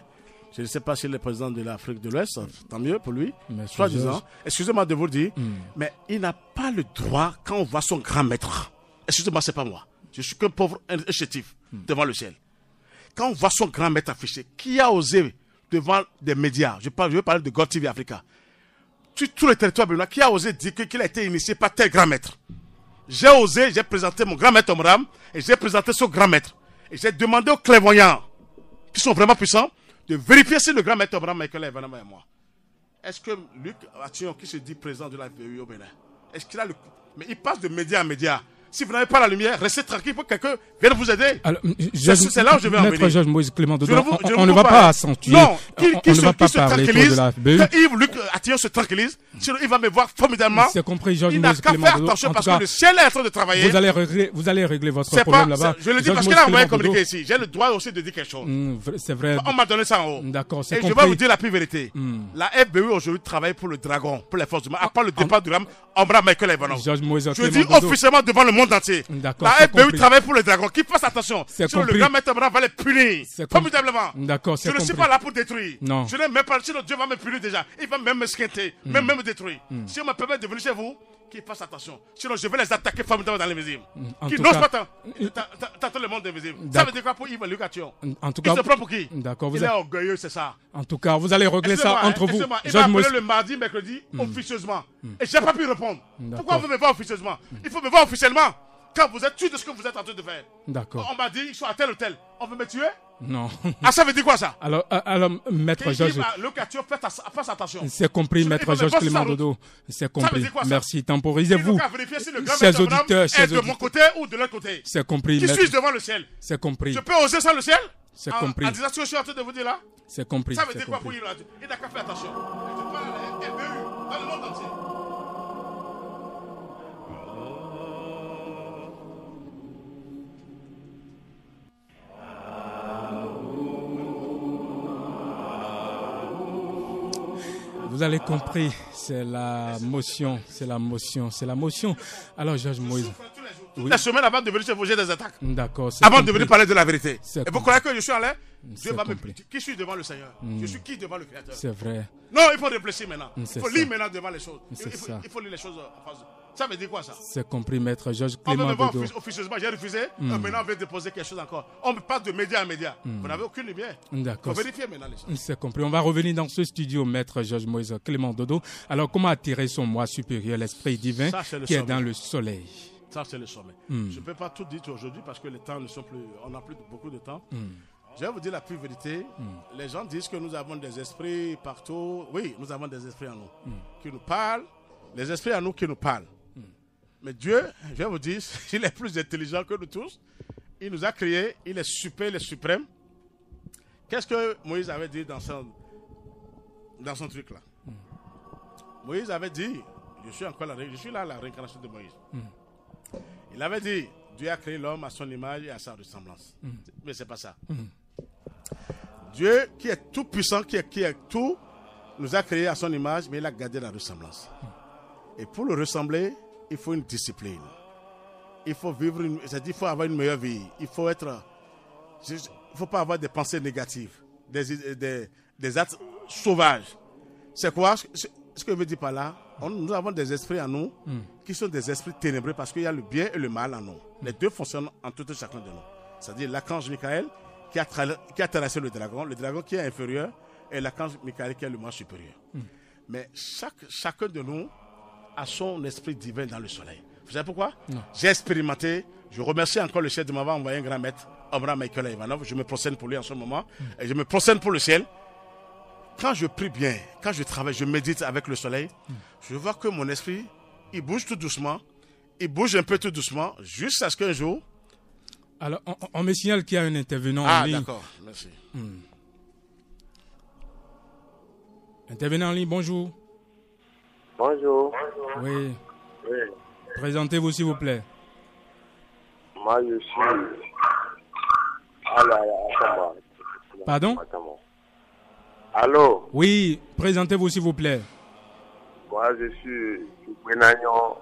Je ne sais pas s'il est le président de l'Afrique de l'Ouest, tant mieux pour lui, soi-disant. Excusez-moi de vous le dire, mais il n'a pas le droit, quand on voit son grand maître, excusez-moi, c'est pas moi, je suis qu'un pauvre chétif devant le ciel. Quand on voit son grand maître affiché, qui a osé devant des médias, je veux parler de God TV Africa, sur tout le territoire béninois, qui a osé dire qu'il a été initié par tel grand maître? J'ai présenté mon grand maître Omram, et j'ai présenté son grand maître. Et j'ai demandé aux clairvoyants, qui sont vraiment puissants, de vérifier si le grand maître Abraham Michael est vraiment moi. Est-ce que Luc Atillon, qui se dit président de la FBU au Bénin, est-ce qu'il a le... Mais il passe de média à média. Si vous n'avez pas la lumière, restez tranquille pour que quelqu'un vienne vous aider. C'est là où je vais en venir. Maître Georges Moïse Clément Dodo, on ne va pas accentuer. Non, on ne va pas parler de la FBU. Quand Luc Atillon se tranquillise, sinon il va me voir formidablement. C'est compris, Georges Moïse Clément Dodo. Il n'a qu'à faire attention parce que le ciel est en train de travailler. Vous allez régler votre problème là-bas. Je le dis parce qu'il a envoyé communiquer ici. J'ai le droit aussi de dire quelque chose. C'est vrai. On m'a donné ça en haut. D'accord, c'est compris. Et je vais vous dire la pure vérité. La FBU aujourd'hui travaille pour le dragon, pour les forces du mal, à part le départ du Abraham Michael Evanov. Je dis officiellement devant le monde entier. La FBU travaille pour les dragons. Qui fasse attention. Sinon le grand maître Abraham va les punir. Formidablement. D'accord, c'est compris. Je ne suis pas là pour détruire. Non. Je n'ai même pas. Sinon Dieu va me punir déjà. Il va même me squinter, même me détruire. Si on me permet de venir chez vous, qu'ils fassent attention. Sinon je vais les attaquer formidablement dans l'invisible. Qui n'osent pas tenter le monde invisible. Ça veut dire quoi pour Yves Lucatillon? En tout cas. Il se prend pour qui? D'accord. Il est orgueilleux, c'est ça. En tout cas, vous allez régler ça entre vous. Il m'a appelé le mardi, mercredi, officieusement. Et je n'ai pas pu répondre. Pourquoi vous me voir officieusement? Il faut me voir officiellement. Quand vous êtes sûr de ce que vous êtes en train de faire. D'accord. On m'a dit, ils sont à tel ou tel. On veut me tuer? Non. Ah, ça veut dire quoi ça? Alors maître Georges. Fasse attention. C'est compris, maître Georges Clément Dodo. C'est compris. Merci. Temporisez-vous. Chers auditeurs, de mon côté ou de l'autre côté. C'est compris. Qui suis-je devant le ciel? C'est compris. Je peux oser sans le ciel? C'est compris. En disant ce que je suis en train de vous dire là? C'est compris. Ça veut dire quoi pour lui? Il n'a qu'à faire attention. Je parle à la FBU dans le monde entier. Vous avez compris, c'est la motion. Alors, Georges Moïse. La semaine avant de venir se venger des attaques. D'accord. Avant de venir parler de la vérité. Et vous croyez que je suis en l'air? Dieu va me... Qui suis devant le Seigneur? Je suis qui devant le Créateur? C'est vrai. Non, il faut réfléchir maintenant. Il faut lire maintenant devant les choses. Il faut lire les choses en face. Ça veut dire quoi ça? C'est compris, maître Georges On Clément veut me voir Dodo. officieusement, j'ai refusé. Maintenant, on veut déposer quelque chose encore. On me parle de média à média. Vous n'avez aucune lumière. D'accord. Il faut vérifier maintenant les choses. C'est compris. On va revenir dans ce studio, maître Georges Moïse Clément Dodo. Alors, comment attirer son moi supérieur, l'esprit divin qui est dans le soleil? Ça, c'est le sommet. Je ne peux pas tout dire aujourd'hui parce que les temps ne sont plus... On n'a plus beaucoup de temps. Je vais vous dire la pure vérité. Les gens disent que nous avons des esprits partout. Oui, nous avons des esprits en nous qui nous parlent. Les esprits en nous qui nous parlent. Mais Dieu, je vais vous dire, il est plus intelligent que nous tous. Il nous a créés. Il est super, il est suprême. Qu'est-ce que Moïse avait dit dans son truc là? Moïse avait dit, je suis là à la réincarnation de Moïse. Il avait dit, Dieu a créé l'homme à son image et à sa ressemblance. Mais c'est pas ça. Dieu qui est tout puissant, qui est tout, nous a créé à son image, mais il a gardé la ressemblance. Et pour le ressembler, il faut une discipline. Il faut vivre, c'est-à-dire il faut avoir une meilleure vie. Il faut pas avoir des pensées négatives, des actes sauvages. C'est quoi ce que je veux dire par là? Nous avons des esprits en nous qui sont des esprits ténébreux parce qu'il y a le bien et le mal en nous. Les deux fonctionnent en tout et chacun de nous. C'est-à-dire l'archange Michael qui a terrassé le dragon qui est inférieur, et l'archange Michael qui est le moi supérieur. Mais chacun de nous a son esprit divin dans le soleil. Vous savez pourquoi? J'ai expérimenté. Je remercie encore le ciel de m'avoir envoyé un grand maître, Abraham Michael Ivanov. Je me procède pour lui en ce moment. Et je me procède pour le ciel. Quand je prie bien, quand je travaille, je médite avec le soleil, je vois que mon esprit, il bouge tout doucement. Il bouge un peu tout doucement, jusqu'à ce qu'un jour... Alors, on me signale qu'il y a un intervenant en ligne. Ah, d'accord. Merci. Intervenant en ligne, bonjour. Bonjour. Oui. Présentez-vous, s'il vous plaît. Moi, je suis... Attends-moi. Pardon? Allô? Oui, présentez-vous, s'il vous plaît. Moi, je suis Fouenagnon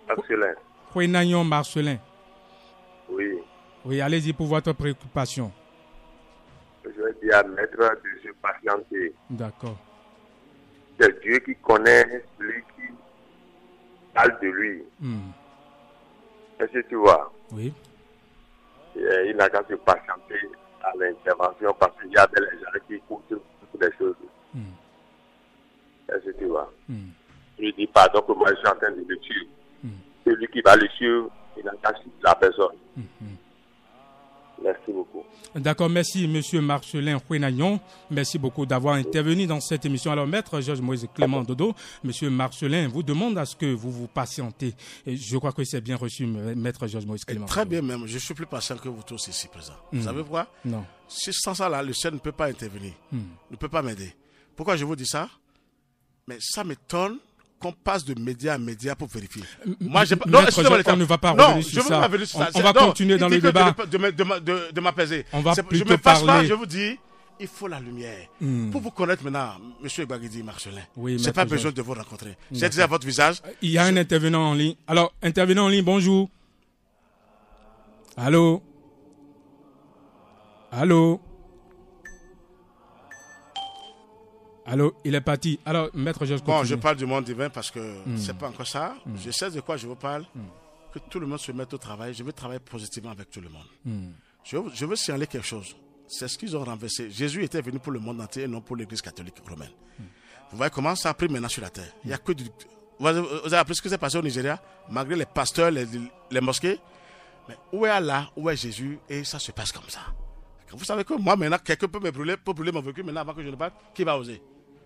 Marcelin. Fouenagnon Marcelin. Oui. Oui, allez-y pour votre préoccupation. Je vais dire à maître de se patienter. D'accord. C'est Dieu qui connaît celui qui parle de lui. Est-ce que tu vois? Oui. Et il n'a qu'à se patienter à l'intervention parce qu'il y a des gens qui écoutent toutes les choses. Est-ce que tu vois? Je lui dis pardon que moi je suis en train de le tuer. Celui qui va le tuer, il n'a qu'à suivre la personne. Merci beaucoup. D'accord, merci Monsieur Marcelin Fouenagnon. Merci beaucoup d'avoir intervenu dans cette émission. Alors, maître Georges Moïse Clément Dodo, Monsieur Marcelin vous demande à ce que vous vous patientez. Et je crois que c'est bien reçu, maître Georges Moïse Clément Très Dodo. bien même, je suis plus patient que vous tous ici présents. Vous savez pourquoi? Non. Si sans ça là, le ciel ne peut pas intervenir, ne peut pas m'aider. Pourquoi je vous dis ça? Mais ça m'étonne qu'on passe de média à média pour vérifier. Moi, non, on ne va pas revenir sur ça. On va continuer dans le débat. De m'apaiser. On va je plutôt me passe parler. pas, je vous dis, il faut la lumière. Pour vous connaître maintenant, M. Gbagidi Marcelin, Oui, je n'ai maître pas besoin Georges. de vous rencontrer. J'ai déjà votre visage. Il y a un intervenant en ligne. Alors, intervenant en ligne, bonjour. Allô? Allô? Allô, il est parti. Alors, maître Georges, Bon, continue. je parle du monde divin parce que c'est pas encore ça. Je sais de quoi je vous parle. Que tout le monde se mette au travail. Je veux travailler positivement avec tout le monde. Je veux signaler quelque chose. C'est ce qu'ils ont renversé. Jésus était venu pour le monde entier et non pour l'église catholique romaine. Vous voyez comment ça a pris maintenant sur la terre. Il y a que du... Vous avez appris ce qui s'est passé au Nigeria, malgré les pasteurs, les mosquées. Mais où est Allah, où est Jésus? Et ça se passe comme ça. Vous savez que moi, maintenant, quelqu'un peut me brûler, mon véhicule, maintenant, avant que je ne parte, qui va oser?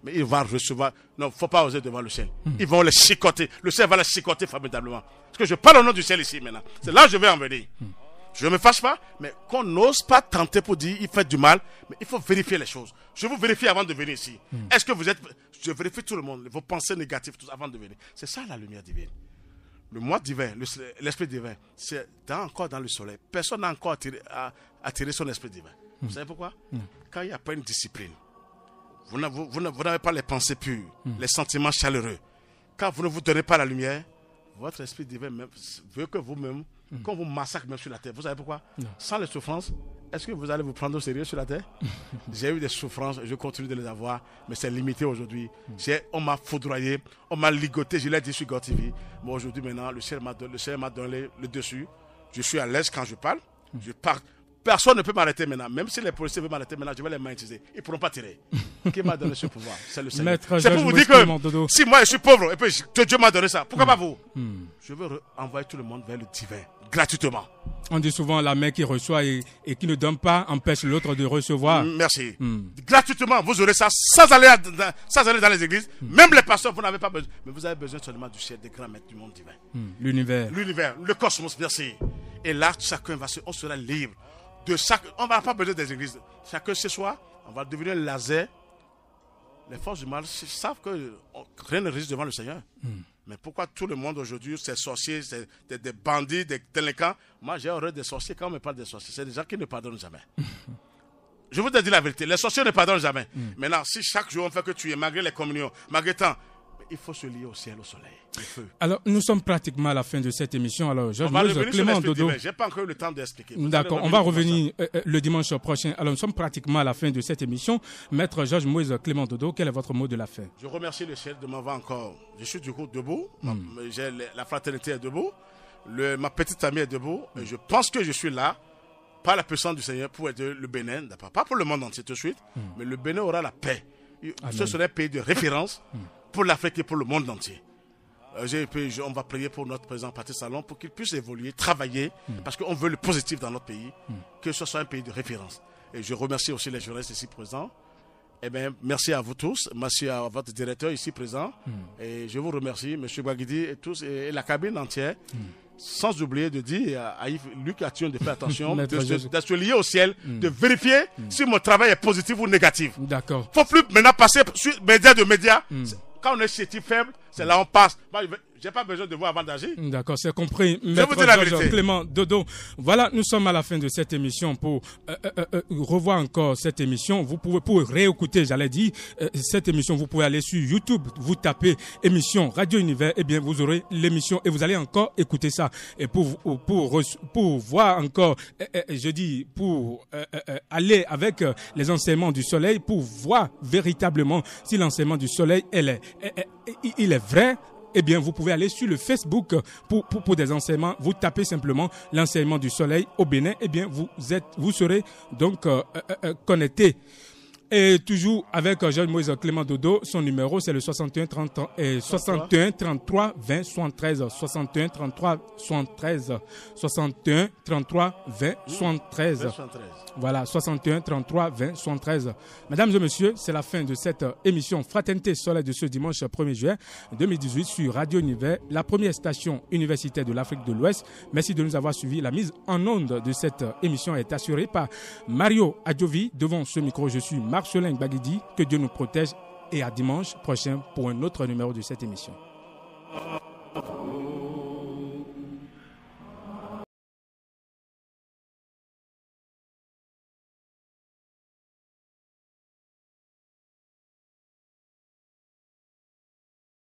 Mais il va recevoir... Non, il ne faut pas oser devant le ciel. Ils vont les chicoter. Le ciel va les chicoter formidablement. Parce que je parle au nom du ciel ici, maintenant. C'est là que je vais en venir. Je ne me fâche pas, mais qu'on n'ose pas tenter pour dire il fait du mal, mais il faut vérifier les choses. Je vous vérifie avant de venir ici. Est-ce que vous êtes... Je vérifie tout le monde, vos pensées négatives, tout avant de venir. C'est ça la lumière divine. Le moi divin, l'esprit divin, c'est encore dans le soleil. Personne n'a encore attiré son esprit divin. Vous savez pourquoi? Quand il n'y a pas une discipline, vous n'avez pas les pensées pures, les sentiments chaleureux. Quand vous ne vous donnez pas la lumière, votre esprit divin même veut que vous-même, qu'on vous massacre même sur la terre. Vous savez pourquoi? Sans les souffrances, est-ce que vous allez vous prendre au sérieux sur la terre? J'ai eu des souffrances, je continue de les avoir, mais c'est limité aujourd'hui. On m'a foudroyé, on m'a ligoté, je l'ai dit sur GoTV. Mais aujourd'hui, maintenant, le ciel m'a donné le dessus. Je suis à l'aise quand je parle. Je pars. Personne ne peut m'arrêter maintenant. Même si les policiers veulent m'arrêter maintenant, je vais les magnétiser. Ils ne pourront pas tirer. Qui m'a donné ce pouvoir? C'est le Seigneur. C'est pour vous dire que si moi je suis pauvre et puis Dieu m'a donné ça, pourquoi pas vous? Je veux envoyer tout le monde vers le divin, gratuitement. On dit souvent la main qui reçoit et qui ne donne pas empêche l'autre de recevoir. Merci. Gratuitement, vous aurez ça sans aller dans les églises. Même les pasteurs, vous n'avez pas besoin. Mais vous avez besoin seulement du ciel, des grands maîtres du monde divin. L'univers. L'univers, le cosmos, merci. Et là, chacun on sera libre. On n'a pas besoin des églises. Chacun chez soi, on va devenir laser. Les forces du mal savent que rien ne résiste devant le Seigneur. Mais pourquoi tout le monde aujourd'hui, c'est sorciers, c'est des bandits, des délinquants? Moi, j'ai horreur des sorciers. Quand on me parle des sorciers, c'est des gens qui ne pardonnent jamais. Je vous ai dit la vérité. Les sorciers ne pardonnent jamais. Maintenant, si chaque jour on fait que tuer, malgré les communions, malgré tant, il faut se lier au ciel, au soleil, au feu. Alors, nous sommes pratiquement à la fin de cette émission. Alors, Georges Moïse Clément Dodo. Je n'ai pas encore eu le temps d'expliquer. D'accord, on va revenir le dimanche prochain. Alors, nous sommes pratiquement à la fin de cette émission. Maître Georges Moïse Clément Dodo, quel est votre mot de la fin? Je remercie le ciel de m'avoir encore. Je suis du coup debout. La fraternité est debout. Ma petite amie est debout. Et je pense que je suis là, par la puissance du Seigneur, pour aider le Bénin. Pas pour le monde entier tout de suite, mais le Bénin aura la paix. Ce serait un pays de référence pour l'Afrique et pour le monde entier. On va prier pour notre président Patrice Talon pour qu'il puisse évoluer, travailler, parce qu'on veut le positif dans notre pays, que ce soit un pays de référence. Et je remercie aussi les journalistes ici présents. Eh bien, merci à vous tous, merci à votre directeur ici présent. Et je vous remercie, M. Guaguidi et tous, et la cabine entière. Sans oublier de dire à Luc Ation de faire attention, de se lier au ciel, de vérifier si mon travail est positif ou négatif. D'accord. Il ne faut plus maintenant passer sur médias de médias. Quand on est chétif faible, c'est là on passe. J'ai pas besoin de vous avant d'agir. D'accord, c'est compris. Maître Georges Clément Dodo. Voilà, nous sommes à la fin de cette émission. Pour revoir encore cette émission, vous pouvez, pour réécouter, j'allais dire, cette émission, vous pouvez aller sur YouTube, vous tapez émission Radio Univers, et bien vous aurez l'émission et vous allez encore écouter ça. Et pour voir encore, je dis, pour aller avec les enseignements du soleil, pour voir véritablement si l'enseignement du soleil, il est vrai. Eh bien, vous pouvez aller sur le Facebook pour des enseignements. Vous tapez simplement l'enseignement du soleil au Bénin. Eh bien, vous serez donc connecté. Et toujours avec Georges Moïse Clément Dodo, son numéro c'est le 61 33 20 73 61 33 73 61 33 20 73. Voilà, 61 33 20 73. Mesdames et messieurs, c'est la fin de cette émission Fraternité Soleil de ce dimanche 1er juin 2018 sur Radio Univers, la première station universitaire de l'Afrique de l'Ouest. Merci de nous avoir suivis. La mise en onde de cette émission est assurée par Mario Adjovi. Devant ce micro, je suis Marcelin Gbagidi. Que Dieu nous protège et à dimanche prochain pour un autre numéro de cette émission.